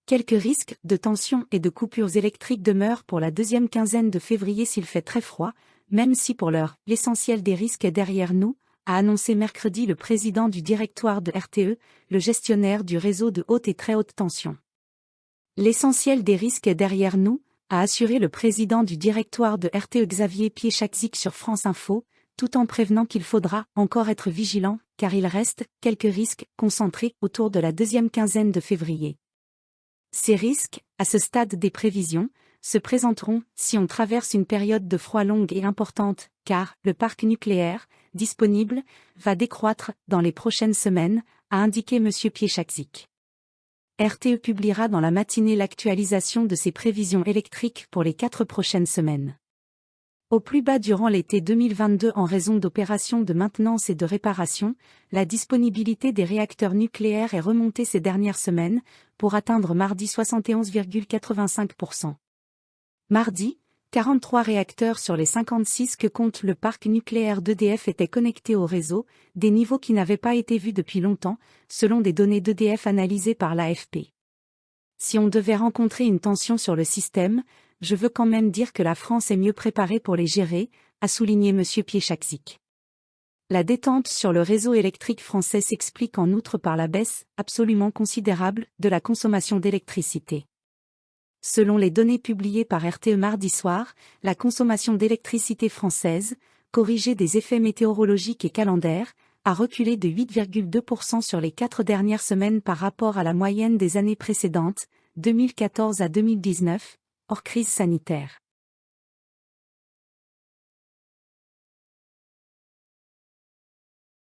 Quelques risques de tensions et de coupures électriques demeurent pour la deuxième quinzaine de février s'il fait très froid, même si pour l'heure, l'essentiel des risques est derrière nous, a annoncé mercredi le président du directoire de RTE, le gestionnaire du réseau de haute et très haute tension. L'essentiel des risques est derrière nous, a assuré le président du directoire de RTE Xavier Piechakzik sur France Info, tout en prévenant qu'il faudra encore être vigilant, car il reste quelques risques concentrés autour de la deuxième quinzaine de février. Ces risques, à ce stade des prévisions, se présenteront si on traverse une période de froid longue et importante, car le parc nucléaire, disponible, va décroître dans les prochaines semaines, a indiqué M. Piechakzik. RTE publiera dans la matinée l'actualisation de ses prévisions électriques pour les 4 prochaines semaines. Au plus bas durant l'été 2022 en raison d'opérations de maintenance et de réparation, la disponibilité des réacteurs nucléaires est remontée ces dernières semaines, pour atteindre mardi 71,85%. Mardi, 43 réacteurs sur les 56 que compte le parc nucléaire d'EDF étaient connectés au réseau, des niveaux qui n'avaient pas été vus depuis longtemps, selon des données d'EDF analysées par l'AFP. Si on devait rencontrer une tension sur le système, je veux quand même dire que la France est mieux préparée pour les gérer, a souligné M. Piechakzik. La détente sur le réseau électrique français s'explique en outre par la baisse absolument considérable de la consommation d'électricité. Selon les données publiées par RTE mardi soir, la consommation d'électricité française, corrigée des effets météorologiques et calendaires, a reculé de 8,2% sur les 4 dernières semaines par rapport à la moyenne des années précédentes, 2014 à 2019, hors crise sanitaire.